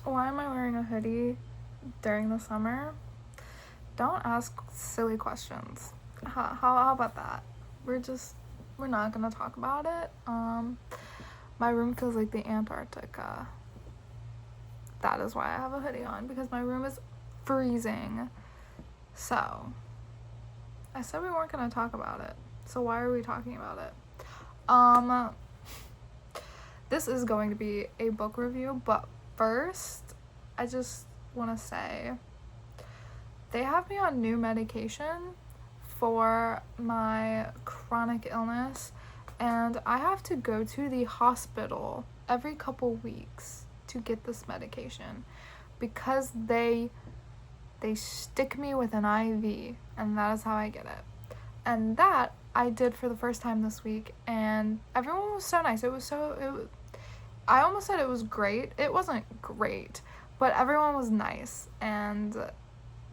Why am I wearing a hoodie during the summer? Don't ask silly questions. How about that? We're not gonna talk about it. My room feels like the Antarctica. That is why I have a hoodie on, because my room is freezing. So, I said we weren't gonna talk about it. So why are we talking about it? This is going to be a book review, but first, I just want to say, they have me on new medication for my chronic illness, and I have to go to the hospital every couple weeks to get this medication because they stick me with an IV, and that is how I get it. And that I did for the first time this week, and everyone was so nice. I almost said it was great. It wasn't great, but everyone was nice, and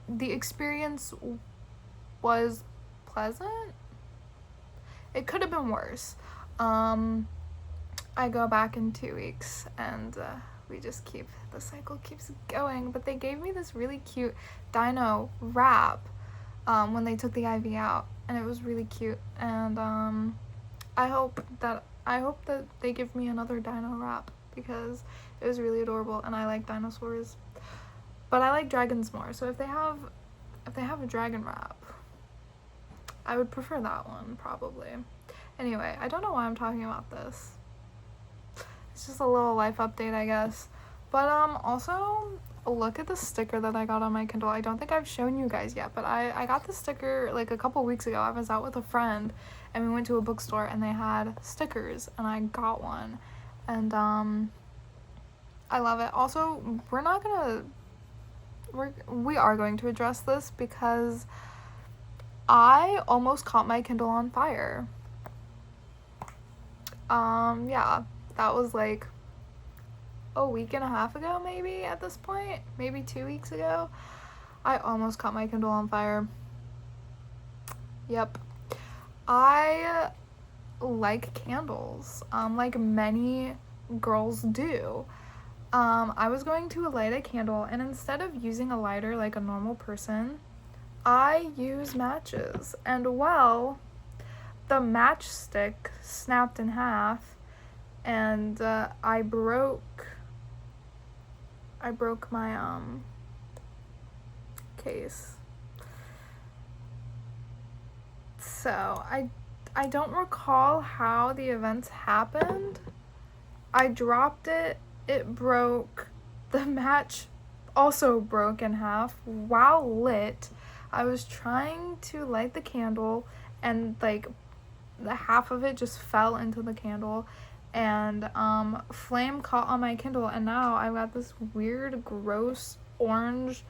the experience was pleasant. It could have been worse. I go back in 2 weeks, and the cycle keeps going. But they gave me this really cute dino wrap when they took the IV out, and it was really cute. And I hope that they give me another dino wrap because it was really adorable, and I like dinosaurs, but I like dragons more. So if they have a dragon wrap, I would prefer that one probably. Anyway, I don't know why I'm talking about this. It's just a little life update, I guess. But also look at the sticker that I got on my Kindle. I don't think I've shown you guys yet, but I got the sticker like a couple weeks ago. I was out with a friend and we went to a bookstore and they had stickers and I got one. And I love it. Also, we are going to address this because I almost caught my Kindle on fire. Yeah, that was like a week and a half ago, maybe at this point, maybe 2 weeks ago. I almost caught my Kindle on fire. Yep. I like candles, like many girls do. I was going to light a candle, and instead of using a lighter like a normal person, I use matches. And well, the matchstick snapped in half, and I broke my case. So I don't recall how the events happened. I dropped it, it broke, the match also broke in half while lit. I was trying to light the candle, and like the half of it just fell into the candle, and flame caught on my Kindle, and now I've got this weird gross orange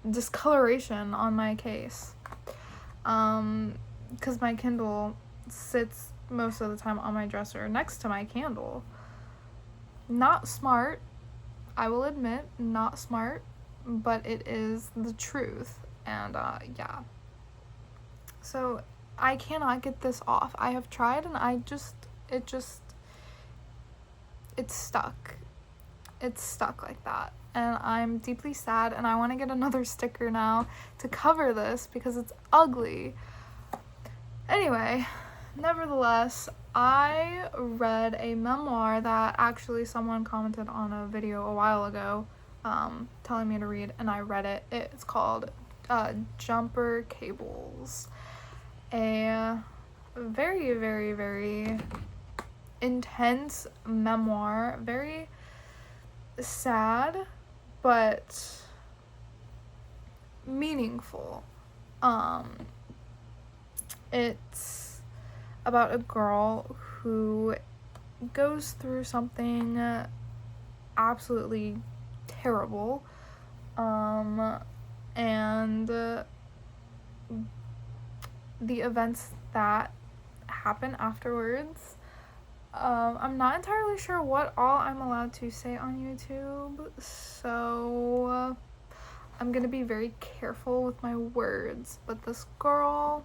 discoloration on my case, because my Kindle sits most of the time on my dresser next to my candle. Not smart, I will admit, not smart, but it is the truth. And yeah, so I cannot get this off. I have tried, and it's stuck like that, and I'm deeply sad, and I want to get another sticker now to cover this because it's ugly. Anyway, nevertheless, I read a memoir that actually someone commented on a video a while ago, telling me to read, and I read it. It's called Jumper Cables. A very, very, very intense memoir. Very sad, but meaningful. It's about a girl who goes through something absolutely terrible, and the events that happen afterwards. I'm not entirely sure what all I'm allowed to say on YouTube, so I'm gonna be very careful with my words, but this girl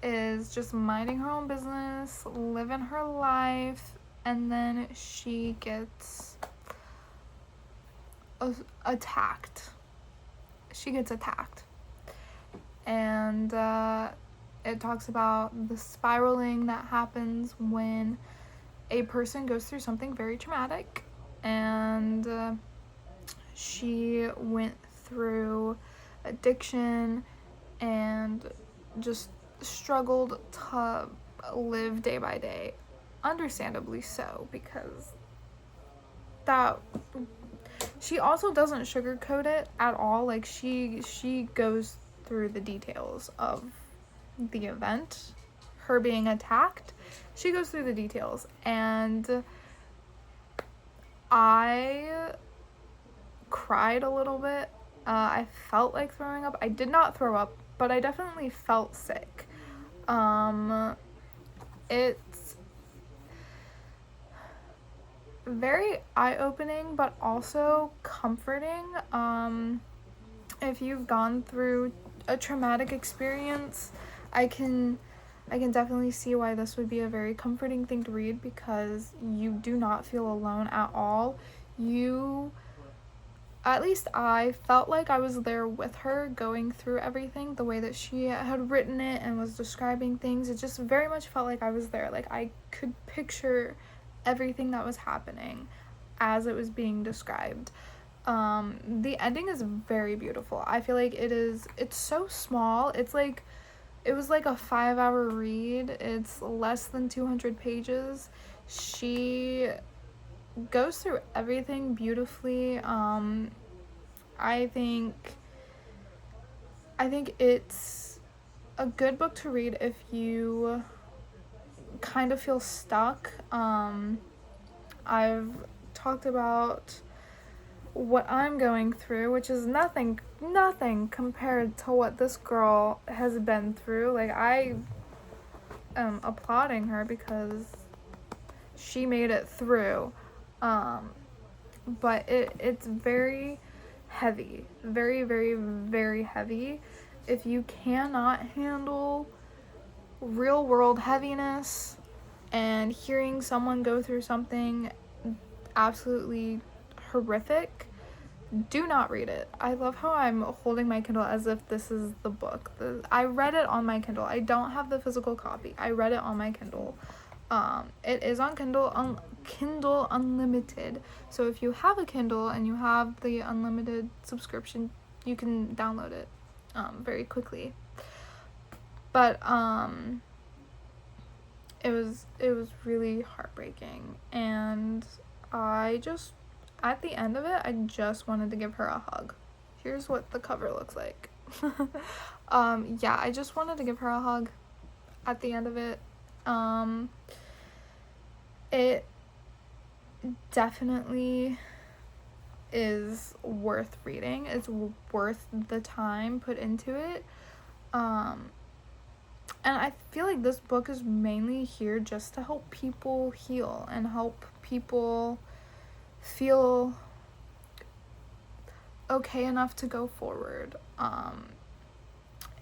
is just minding her own business, living her life, and then she gets attacked. She gets attacked. And it talks about the spiraling that happens when a person goes through something very traumatic. And she went through addiction and just struggled to live day by day. Understandably so, because that she also doesn't sugarcoat it at all. Like she goes through the details of the event, her being attacked. She goes through the details, and I cried a little bit. I felt like throwing up. I did not throw up, but I definitely felt sick. It's very eye-opening, but also comforting. If you've gone through a traumatic experience, I can definitely see why this would be a very comforting thing to read, because you do not feel alone at all. At least I felt like I was there with her going through everything, the way that she had written it and was describing things. It just very much felt like I was there. Like I could picture everything that was happening as it was being described. The ending is very beautiful. I feel like it's so small. It was like a 5-hour read. It's less than 200 pages. She goes through everything beautifully. I think it's a good book to read if you kind of feel stuck. I've talked about what I'm going through, which is nothing compared to what this girl has been through. Like, I am applauding her because she made it through. But it's very heavy, very, very, very heavy. If you cannot handle real world heaviness and hearing someone go through something absolutely horrific, do not read it. I love how I'm holding my Kindle as if this is the book. I read it on my Kindle. I don't have the physical copy. I read it on my Kindle. It is on Kindle Unlimited. So if you have a Kindle and you have the unlimited subscription, you can download it very quickly. But it was really heartbreaking, and at the end of it, I just wanted to give her a hug. Here's what the cover looks like. Yeah, I just wanted to give her a hug at the end of it. It definitely is worth reading. It's worth the time put into it. And I feel like this book is mainly here just to help people heal and help people feel okay enough to go forward.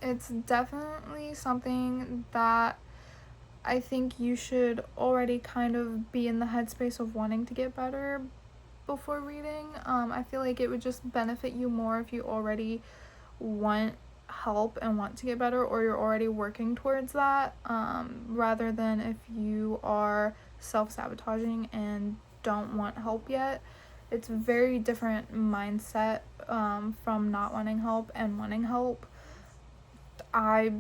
It's definitely something that I think you should already kind of be in the headspace of wanting to get better before reading. I feel like it would just benefit you more if you already want help and want to get better, or you're already working towards that, rather than if you are self-sabotaging and don't want help yet. It's a very different mindset from not wanting help and wanting help. I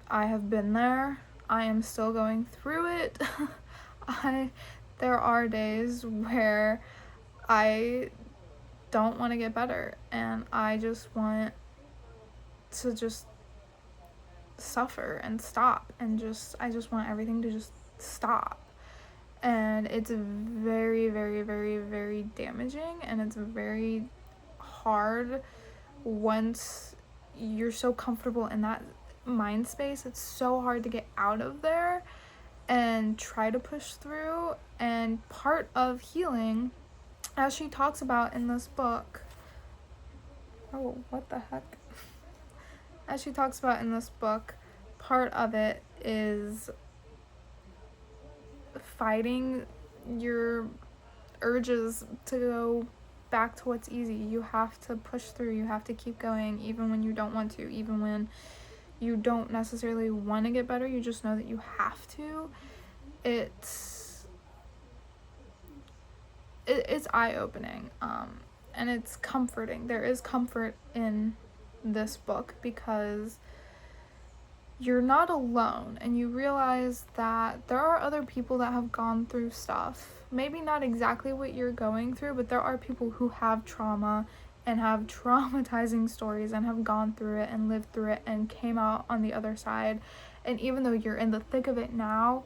have been there. I am still going through it. There are days where I don't want to get better, and I just want to just suffer and stop, and I just want everything to just stop. And it's very, very, very, very damaging, and it's very hard once you're so comfortable in that mind space. It's so hard to get out of there and try to push through. And part of healing, as she talks about in this book, as she talks about in this book, part of it is fighting your urges to go back to what's easy. You have to push through. You have to keep going even when you don't want to, even when you don't necessarily want to get better. You just know that you have to. It's eye-opening, and it's comforting. There is comfort in this book because you're not alone, and you realize that there are other people that have gone through stuff. Maybe not exactly what you're going through, but there are people who have trauma and have traumatizing stories and have gone through it and lived through it and came out on the other side. And even though you're in the thick of it now,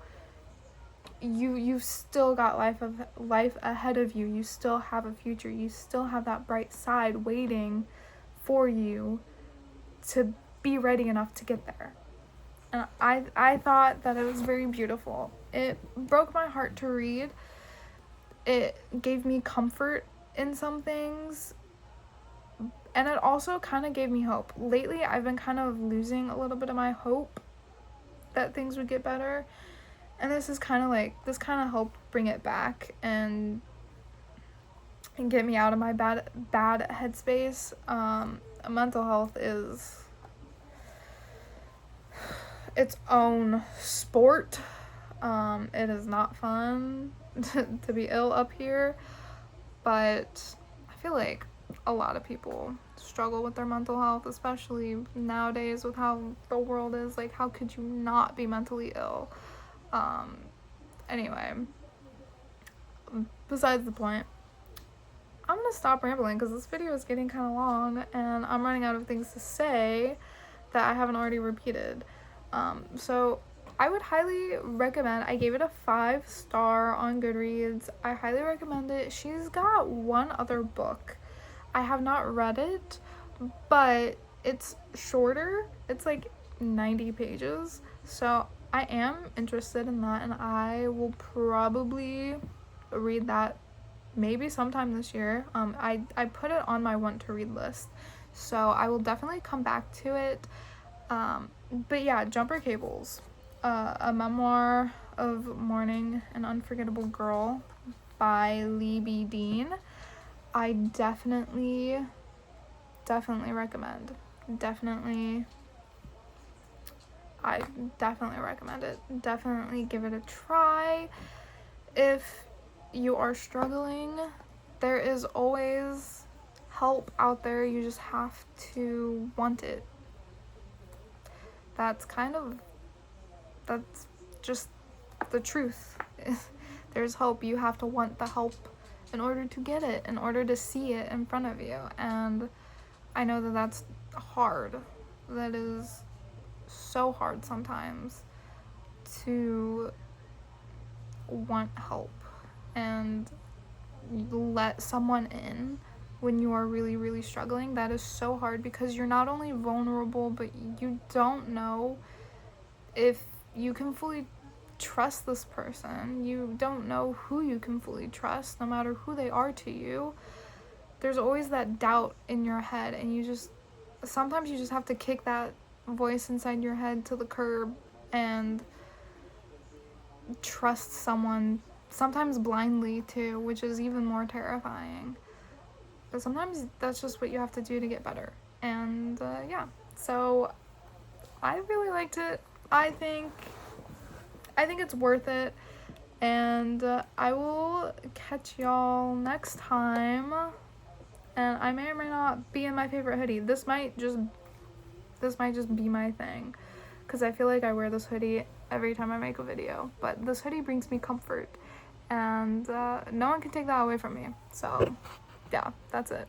you've still got life ahead of you. You still have a future. You still have that bright side waiting for you to be ready enough to get there. And I thought that it was very beautiful. It broke my heart to read. It gave me comfort in some things. And it also kind of gave me hope. Lately, I've been kind of losing a little bit of my hope that things would get better. And this kind of helped bring it back and get me out of my bad headspace. Mental health is its own sport. It is not fun to be ill up here, but I feel like a lot of people struggle with their mental health, especially nowadays with how the world is. Like, how could you not be mentally ill? Anyway, besides the point, I'm gonna stop rambling because this video is getting kind of long and I'm running out of things to say that I haven't already repeated. So I would highly recommend, I gave it a 5-star on Goodreads. I highly recommend it. She's got one other book. I have not read it, but it's shorter. It's like 90 pages. So I am interested in that, and I will probably read that maybe sometime this year. I put it on my want to read list, so I will definitely come back to it. But yeah, Jumper Cables, a memoir of Mourning and Unforgettable Girl by Lee B. Dean. I definitely recommend. I definitely recommend it. Definitely give it a try. If you are struggling, there is always help out there. You just have to want it. That's just the truth. There's hope. You have to want the help in order to get it, in order to see it in front of you. And I know that that's hard. That is so hard sometimes to want help and let someone in when you are really, really struggling. That is so hard because you're not only vulnerable, but you don't know if you can fully trust this person. You don't know who you can fully trust, no matter who they are to you. There's always that doubt in your head, and sometimes you just have to kick that voice inside your head to the curb and trust someone, sometimes blindly too, which is even more terrifying. But sometimes that's just what you have to do to get better. And yeah, so I really liked it. I think it's worth it, and I will catch y'all next time. And I may or may not be in my favorite hoodie. This might just be my thing, because I feel like I wear this hoodie every time I make a video. But this hoodie brings me comfort, and no one can take that away from me. So yeah, that's it.